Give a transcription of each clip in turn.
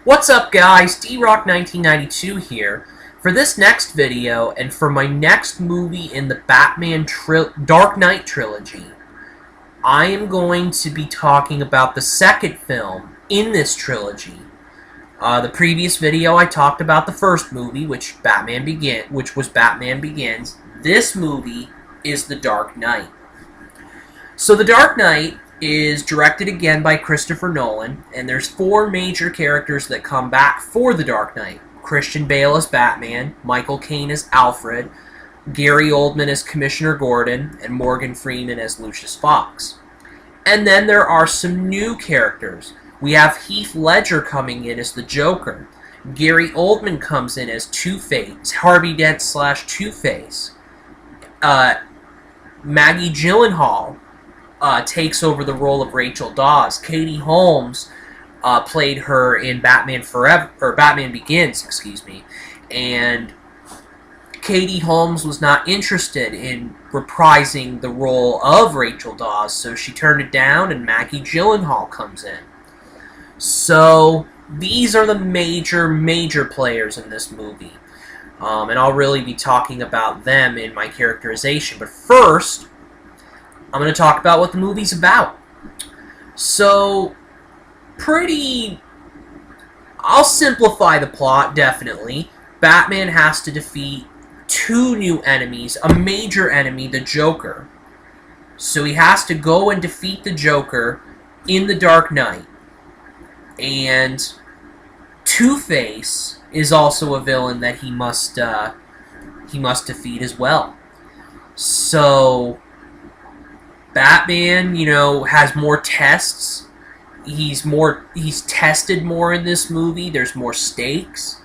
What's up, guys? D-Rock1992 here. For this next video, and for my next movie in the Batman Dark Knight trilogy, I am going to be talking about the second film in this trilogy. The previous video, I talked about the first movie, which was Batman Begins. This movie is The Dark Knight. So, The Dark Knight is directed again by Christopher Nolan, and there's four major characters that come back for The Dark Knight. Christian Bale as Batman, Michael Caine as Alfred, Gary Oldman as Commissioner Gordon, and Morgan Freeman as Lucius Fox. And then there are some new characters. We have Heath Ledger coming in as the Joker. Gary Oldman comes in as Two-Face, Harvey Dent / Two-Face. Maggie Gyllenhaal takes over the role of Rachel Dawes. Katie Holmes played her in Batman Begins, and Katie Holmes was not interested in reprising the role of Rachel Dawes, so she turned it down, and Maggie Gyllenhaal comes in. So these are the major players in this movie, and I'll really be talking about them in my characterization. But first, I'm going to talk about what the movie's about. So, I'll simplify the plot, definitely. Batman has to defeat two new enemies, a major enemy, the Joker. So he has to go and defeat the Joker in The Dark Knight. And Two-Face is also a villain that he must defeat as well. So Batman, has more tests. He's tested more in this movie. There's more stakes.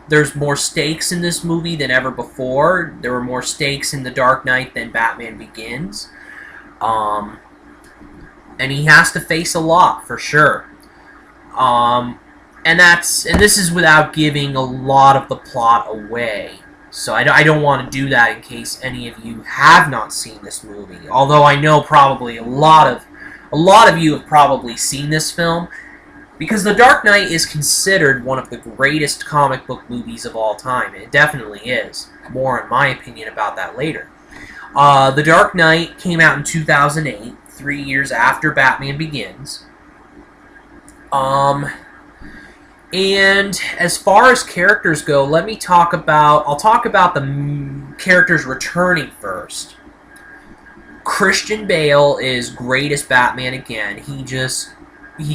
There's more stakes in this movie than ever before. There were more stakes in The Dark Knight than Batman Begins. And he has to face a lot, for sure. And this is without giving a lot of the plot away. So I don't want to do that in case any of you have not seen this movie. Although I know probably a lot of you have probably seen this film, because The Dark Knight is considered one of the greatest comic book movies of all time. It definitely is. More in my opinion about that later. The Dark Knight came out in 2008, 3 years after Batman Begins. And as far as characters go, I'll talk about the characters returning first. Christian Bale is great as Batman again. He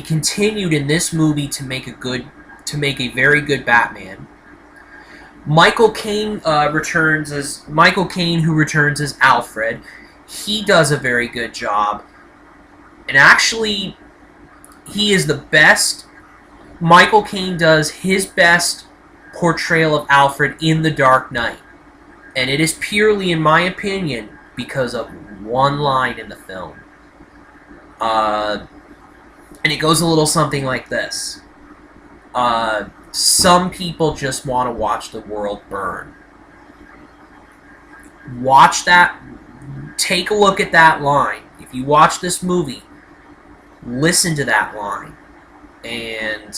continued in this movie to make a very good Batman. Michael Caine, who returns as Alfred. He does a very good job. And actually, he is the best. Michael Caine does his best portrayal of Alfred in The Dark Knight. And it is purely, in my opinion, because of one line in the film. And it goes a little something like this. Some people just want to watch the world burn. Watch that. Take a look at that line. If you watch this movie, listen to that line. And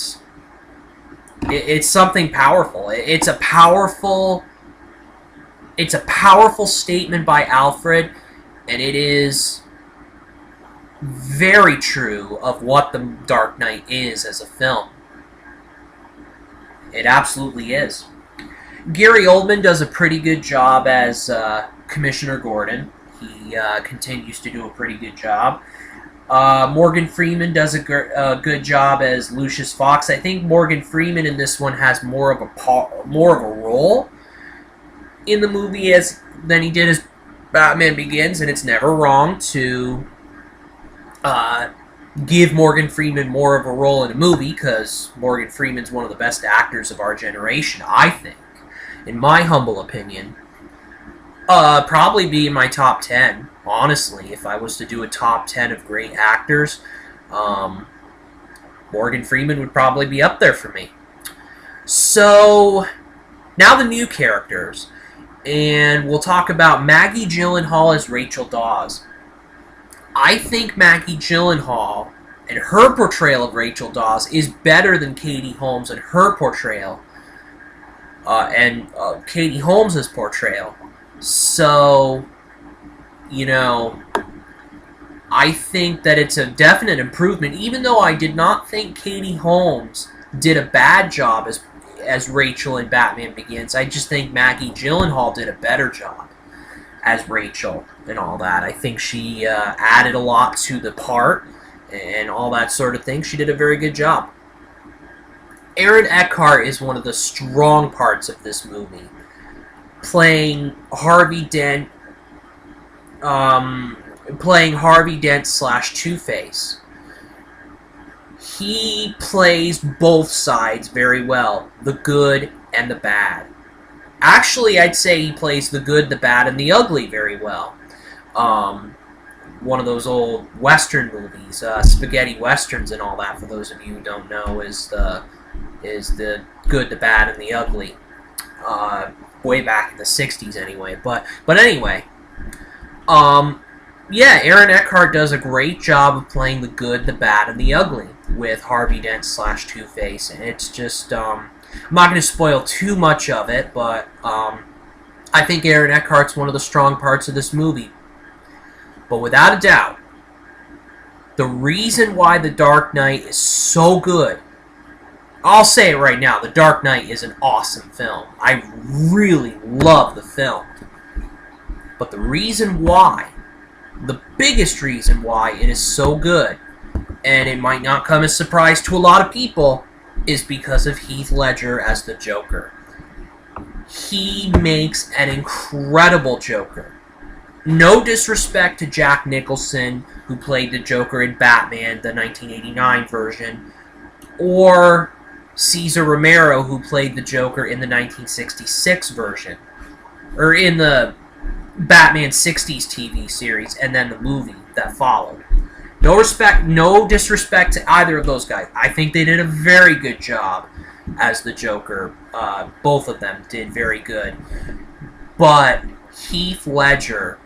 it's something powerful. It's a powerful statement by Alfred, and it is very true of what The Dark Knight is as a film. It absolutely is. Gary Oldman does a pretty good job as Commissioner Gordon. He continues to do a pretty good job. Morgan Freeman does a good job as Lucius Fox. I think Morgan Freeman in this one has more of a role in the movie than he did as Batman Begins, and it's never wrong to give Morgan Freeman more of a role in a movie, because Morgan Freeman's one of the best actors of our generation, I think, in my humble opinion. Probably be in my top 10. Honestly, if I was to do a top 10 of great actors, Morgan Freeman would probably be up there for me. So, now the new characters. And we'll talk about Maggie Gyllenhaal as Rachel Dawes. I think Maggie Gyllenhaal And her portrayal of Rachel Dawes is better than Katie Holmes and her portrayal. Katie Holmes' portrayal. So, you know, I think that it's a definite improvement, even though I did not think Katie Holmes did a bad job as Rachel in Batman Begins. I just think Maggie Gyllenhaal did a better job as Rachel and all that. I think she added a lot to the part and all that sort of thing. She did a very good job. Aaron Eckhart is one of the strong parts of this movie, playing Harvey Dent, slash Two-Face. He plays both sides very well, the good and the bad. Actually, I'd say he plays the good, the bad, and the ugly very well. One of those old Western movies, spaghetti westerns and all that, for those of you who don't know, is the good, the bad, and the ugly. Way back in the 60s anyway. But anyway, yeah, Aaron Eckhart does a great job of playing the good, the bad, and the ugly with Harvey Dent slash Two-Face. And it's just, I'm not going to spoil too much of it, but I think Aaron Eckhart's one of the strong parts of this movie. But without a doubt, the reason why The Dark Knight is so good, I'll say it right now, The Dark Knight is an awesome film. I really love the film. But the reason why, the biggest reason why it is so good, and it might not come as a surprise to a lot of people, is because of Heath Ledger as the Joker. He makes an incredible Joker. No disrespect to Jack Nicholson, who played the Joker in Batman, the 1989 version, or Cesar Romero, who played the Joker in the 1966 version, or in the Batman 60s TV series, and then the movie that followed. No disrespect to either of those guys. I think they did a very good job as the Joker. Both of them did very good. But Heath Ledger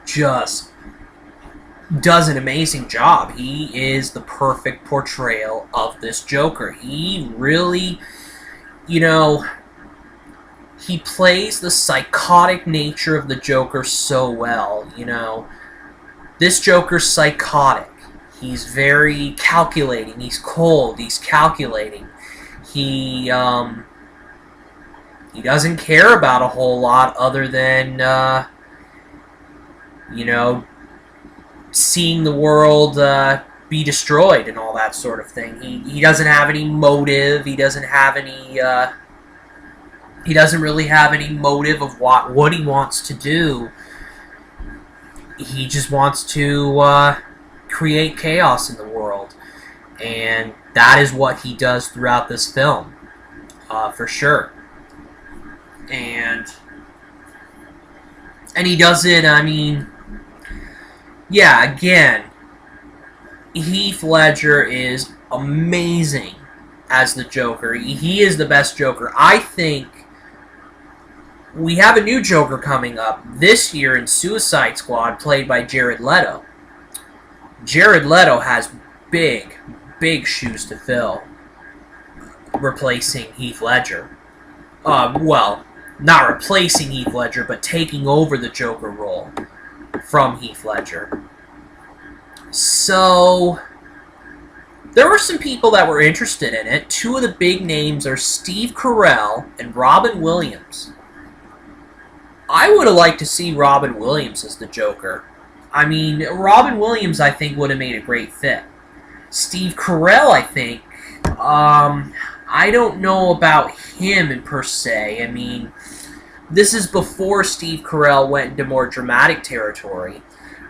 just does an amazing job. He is the perfect portrayal of this Joker. He really, he plays the psychotic nature of the Joker so well, This Joker's psychotic. He's very calculating. He's cold. He's calculating. He doesn't care about a whole lot other than, seeing the world be destroyed and all that sort of thing. He doesn't have any motive. He doesn't have any, he doesn't really have any motive of what he wants to do. He just wants to create chaos in the world. And that is what he does throughout this film, for sure. And he does it, yeah, again, Heath Ledger is amazing as the Joker. He is the best Joker. I think we have a new Joker coming up this year in Suicide Squad, played by Jared Leto. Jared Leto has big shoes to fill, replacing Heath Ledger. Well, not replacing Heath Ledger, but taking over the Joker role from Heath Ledger. So, there were some people that were interested in it. Two of the big names are Steve Carell and Robin Williams. I would have liked to see Robin Williams as the Joker. Robin Williams, I think, would have made a great fit. Steve Carell, I think, I don't know about him per se. This is before Steve Carell went into more dramatic territory.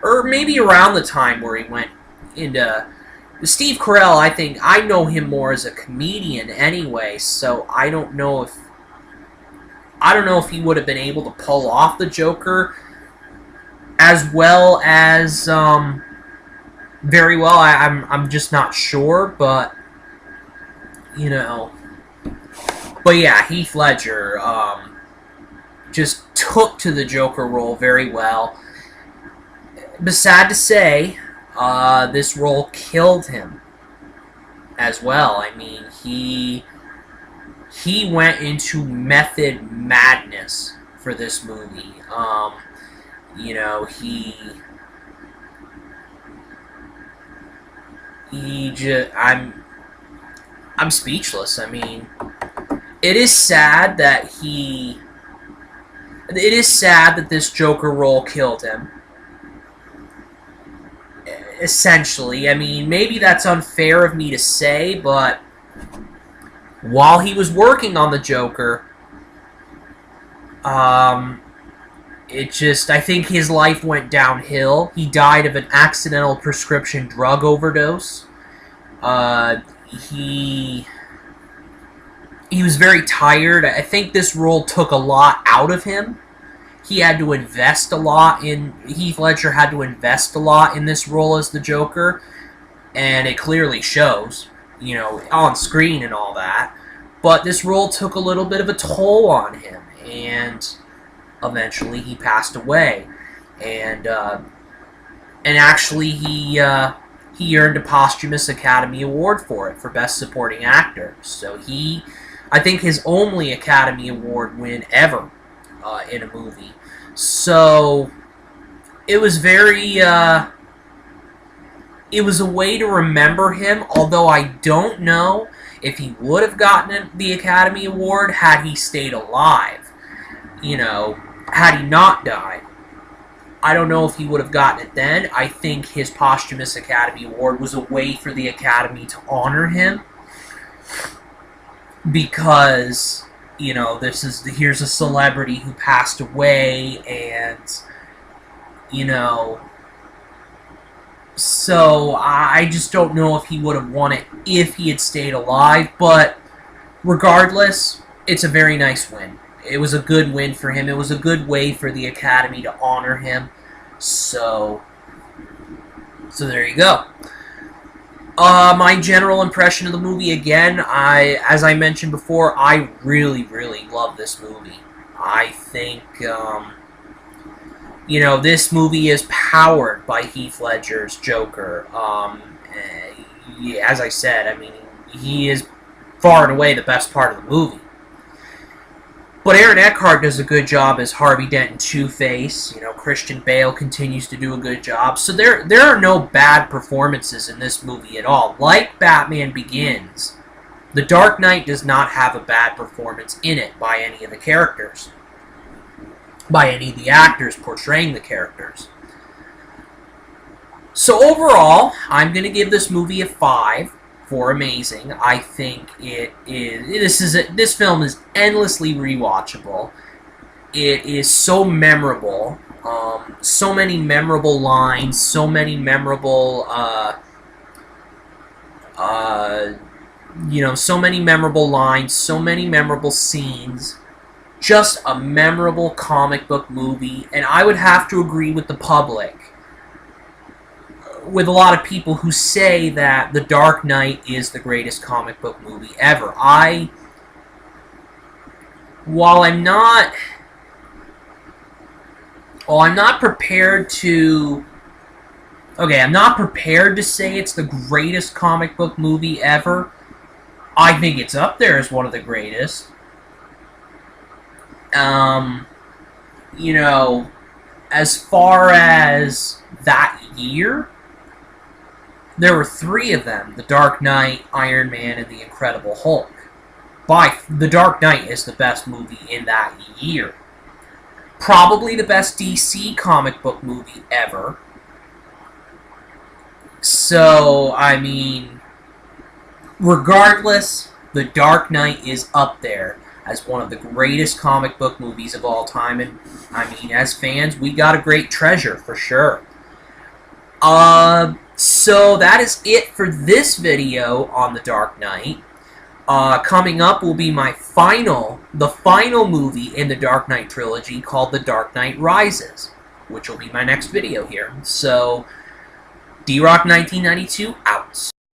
Or maybe around the time where he went into... Steve Carell, I think, I know him more as a comedian anyway, so I don't know if he would have been able to pull off the Joker as well as very well. I'm just not sure, but But yeah, Heath Ledger just took to the Joker role very well. But sad to say, this role killed him as well. I mean, he went into method madness for this movie. You know, he just, I'm speechless. I mean, it is sad that this Joker role killed him. Essentially, I mean, maybe that's unfair of me to say, but while he was working on the Joker, I think his life went downhill. He died of an accidental prescription drug overdose. He was very tired. I think this role took a lot out of him. He had to invest a lot in... Heath Ledger had to invest a lot in this role as the Joker, and it clearly shows, you know, on screen and all that. But this role took a little bit of a toll on him, and eventually he passed away. And actually he earned a posthumous Academy Award for it, for Best Supporting Actor. So I think his only Academy Award win ever in a movie. So it was it was a way to remember him, although I don't know if he would have gotten the Academy Award had he stayed alive. You know, had he not died. I don't know if he would have gotten it then. I think his posthumous Academy Award was a way for the Academy to honor him, because, you know, here's a celebrity who passed away, and, you know, so I just don't know if he would have won it if he had stayed alive, but regardless, it's a very nice win. It was a good win for him. It was a good way for the Academy to honor him. So there you go. My general impression of the movie, again, as I mentioned before, I really, really love this movie. I think, you know, this movie is powered by Heath Ledger's Joker. As I said, I mean, he is far and away the best part of the movie. But Aaron Eckhart does a good job as Harvey Dent and Two-Face. You know, Christian Bale continues to do a good job. So there are no bad performances in this movie at all. Like Batman Begins, The Dark Knight does not have a bad performance in it by any of the characters. By any of the actors portraying the characters. So overall, I'm going to give this movie a 5. For amazing. I think it is. This film is endlessly rewatchable. It is so memorable. So many memorable lines. So many memorable. You know, so many memorable lines. So many memorable scenes. Just a memorable comic book movie, and I would have to agree with the public. With a lot of people who say that The Dark Knight is the greatest comic book movie ever. While I'm not prepared to... Okay, I'm not prepared to say it's the greatest comic book movie ever. I think it's up there as one of the greatest. You know, as far as that year... There were 3 of them, The Dark Knight, Iron Man, and The Incredible Hulk. The Dark Knight is the best movie in that year. Probably the best DC comic book movie ever. So, I mean, regardless, The Dark Knight is up there as one of the greatest comic book movies of all time. And, I mean, as fans, we got a great treasure, for sure. So that is it for this video on The Dark Knight. Coming up will be the final movie in the Dark Knight trilogy called The Dark Knight Rises, which will be my next video here. So, D-Rock 1992 out.